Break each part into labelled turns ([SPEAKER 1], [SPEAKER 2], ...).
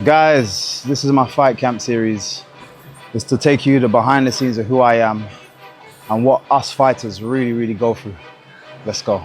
[SPEAKER 1] Guys, this is my fight camp series. It's to take you to behind the scenes of who I am and what us fighters really go through. Let's go.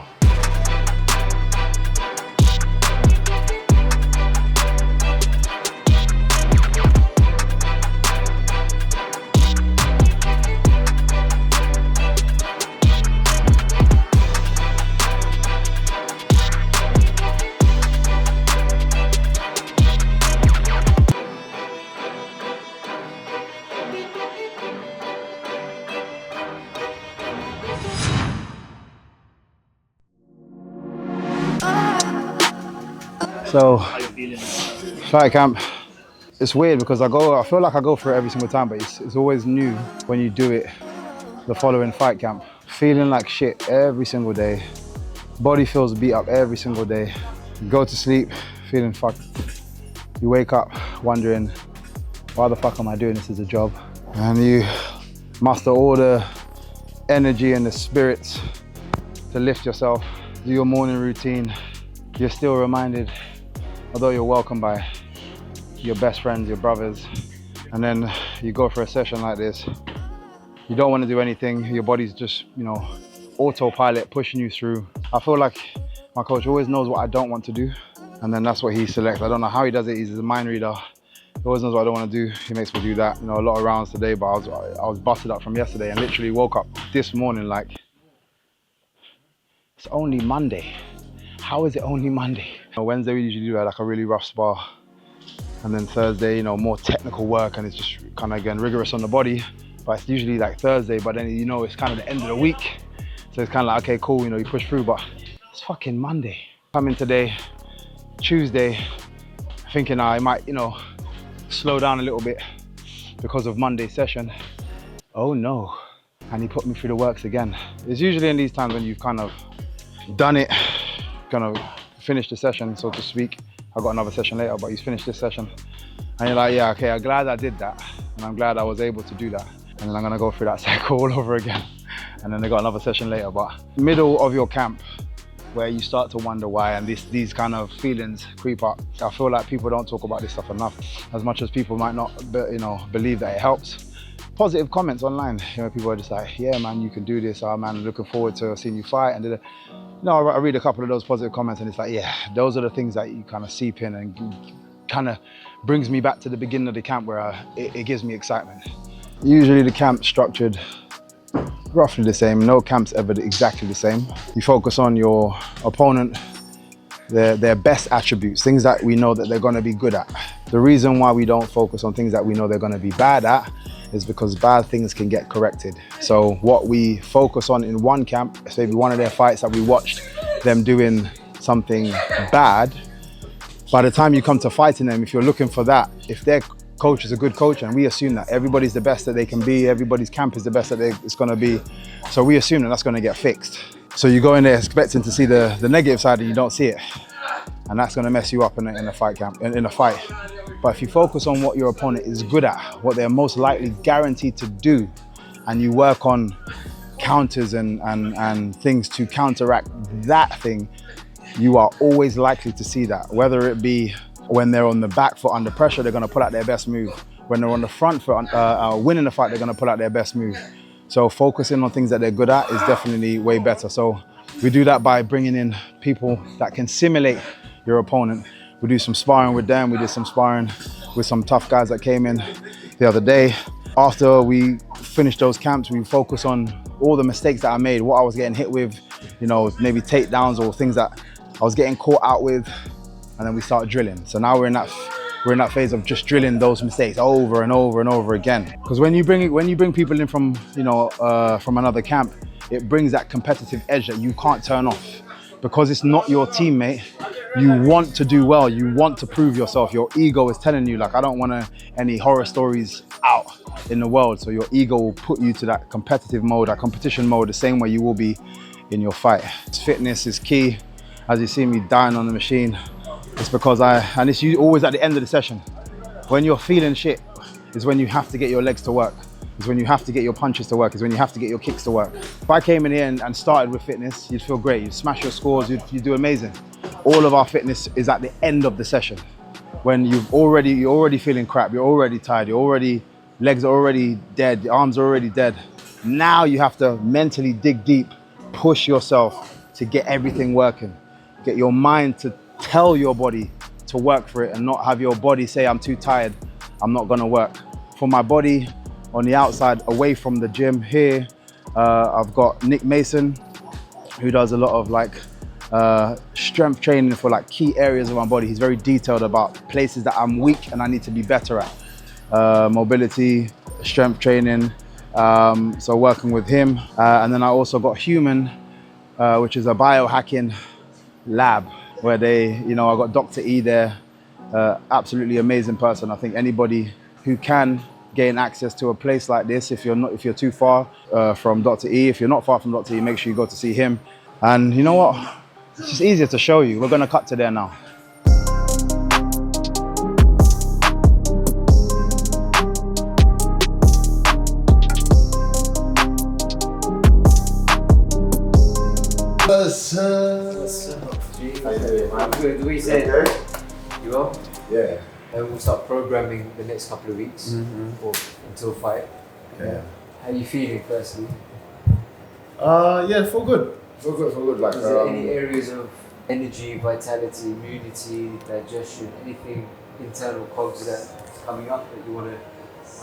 [SPEAKER 1] So, fight camp, it's weird because I feel like I go through it every single time, but it's always new when you do it the following fight camp. Feeling like shit every single day. Body feels beat up every single day. You go to sleep feeling fucked. You wake up wondering, why the fuck am I doing this as a job? And you muster all the energy and the spirits to lift yourself, do your morning routine. You're still reminded, although you're welcomed by your best friends, your brothers, and then you go for a session like this, you don't want to do anything, your body's just, autopilot pushing you through. I feel like my coach always knows what I don't want to do, and then that's what he selects. I don't know how he does it, he's a mind reader. He always knows what I don't want to do, he makes me do that. A lot of rounds today, but I was busted up from yesterday and literally woke up this morning like, it's only Monday. How is it only Monday? Wednesday we usually do like a really rough spar, and then Thursday, more technical work, and it's just kind of again rigorous on the body. But it's usually like Thursday, but then it's kind of the end of the week, so it's kind of like, okay, cool, you push through. But it's fucking Monday. I'm in today, Tuesday, thinking I might, slow down a little bit because of Monday's session. Oh no, and he put me through the works again. It's usually in these times when you've kind of done it, kind of finished the session, so to speak. I got another session later, but he's finished this session. And you're like, yeah, okay, I'm glad I did that. And I'm glad I was able to do that. And then I'm gonna go through that cycle all over again. And then I got another session later. But middle of your camp, where you start to wonder why, and these kind of feelings creep up. I feel like people don't talk about this stuff enough. As much as people might not, believe that it helps. Positive comments online, people are just like, yeah man, you can do this, oh man, looking forward to seeing you fight. And I read a couple of those positive comments and it's like, yeah, those are the things that you kind of seep in and kind of brings me back to the beginning of the camp where it gives me excitement. Usually the camp's structured roughly the same. No camp's ever exactly the same. You focus on your opponent, their best attributes, things that we know that they're going to be good at. The reason why we don't focus on things that we know they're going to be bad at is because bad things can get corrected. So what we focus on in one camp, say one of their fights that we watched them doing something bad, by the time you come to fighting them, if you're looking for that, if their coach is a good coach, and we assume that everybody's the best that they can be, everybody's camp is the best that it's going to be, so we assume that that's going to get fixed. So you go in there expecting to see the negative side and you don't see it, and that's going to mess you up in a fight camp, in a fight. But if you focus on what your opponent is good at, what they're most likely guaranteed to do, and you work on counters and things to counteract that thing, you are always likely to see that. Whether it be when they're on the back foot under pressure, they're going to pull out their best move. When they're on the front foot, winning the fight, they're going to pull out their best move. So focusing on things that they're good at is definitely way better. So we do that by bringing in people that can simulate your opponent. We do some sparring with them. We did some sparring with some tough guys that came in the other day. After we finished those camps, we focus on all the mistakes that I made, what I was getting hit with, maybe takedowns or things that I was getting caught out with, and then we start drilling. So now we're in that phase of just drilling those mistakes over and over and over again. Because when you bring people in from from another camp, it brings that competitive edge that you can't turn off. Because it's not your teammate, you want to do well, you want to prove yourself. Your ego is telling you, like, I don't want any horror stories out in the world. So your ego will put you to that competitive mode, that competition mode, the same way you will be in your fight. Fitness is key. As you see me dying on the machine, it's because and it's always at the end of the session. When you're feeling shit is when you have to get your legs to work. It's when you have to get your punches to work. It's when you have to get your kicks to work. If I came in here and started with fitness, you'd feel great. You'd smash your scores, you'd do amazing. All of our fitness is at the end of the session. when you're already feeling crap, you're already tired, legs are already dead, the arms are already dead. Now you have to mentally dig deep, push yourself to get everything working. Get your mind to tell your body to work for it and not have your body say, I'm too tired, I'm not gonna work. For my body, on the outside, away from the gym here, I've got Nick Mason, who does a lot of like strength training for like key areas of my body. He's very detailed about places that I'm weak and I need to be better at. Mobility, strength training, so working with him. And then I also got Human, which is a biohacking lab where I got Dr. E there, absolutely amazing person. I think anybody who can gain access to a place like this, if you're too far from Dr. E, if you're not far from Dr. E, make sure you go to see him. And you know what? It's just easier to show you. We're gonna cut to there now.
[SPEAKER 2] I'm good. The way you said, you well?
[SPEAKER 1] Yeah.
[SPEAKER 2] And we'll start programming the next couple of weeks or until fight.
[SPEAKER 1] Yeah.
[SPEAKER 2] How are you feeling firstly?
[SPEAKER 1] Yeah, feel good. Feel good. Like,
[SPEAKER 2] Is there any areas of energy, vitality, immunity, digestion, anything internal cogs that's coming up that you want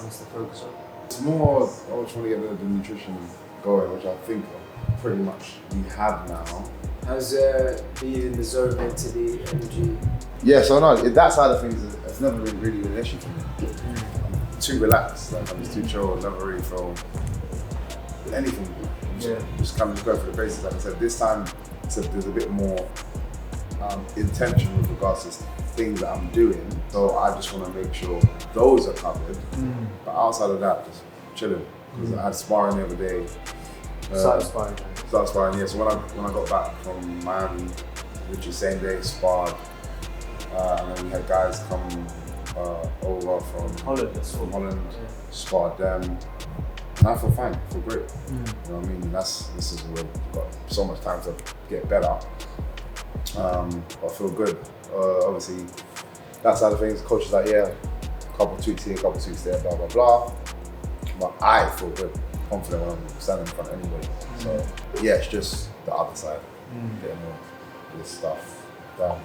[SPEAKER 2] us to focus on?
[SPEAKER 3] It's more, I just want to get the nutrition going, which I think pretty much we have now.
[SPEAKER 2] How's being in the zone mentally, energy?
[SPEAKER 3] Yeah, so no, that side of things has never been really an issue for me. I'm too relaxed, like I'm just too chill, never really feel anything. Just go for the paces. Like I said, this time there's a bit more intention with regards to things that I'm doing. So I just want to make sure those are covered. But outside of that, just chilling. Because I had sparring the other day.
[SPEAKER 2] Started sparring.
[SPEAKER 3] Yeah. So when I got back from Miami, which is same day, sparred, and then we had guys come over from Holland, sparred them. And I feel fine, I feel great. You know what I mean? This is where we've got so much time to get better. But I feel good. Obviously, that side of things, coach is like, yeah, a couple tweaks here, a couple tweaks there, blah, blah, blah. But I feel good, confident when I'm standing in front anyway. So yeah, it's just the other side, getting all this stuff done.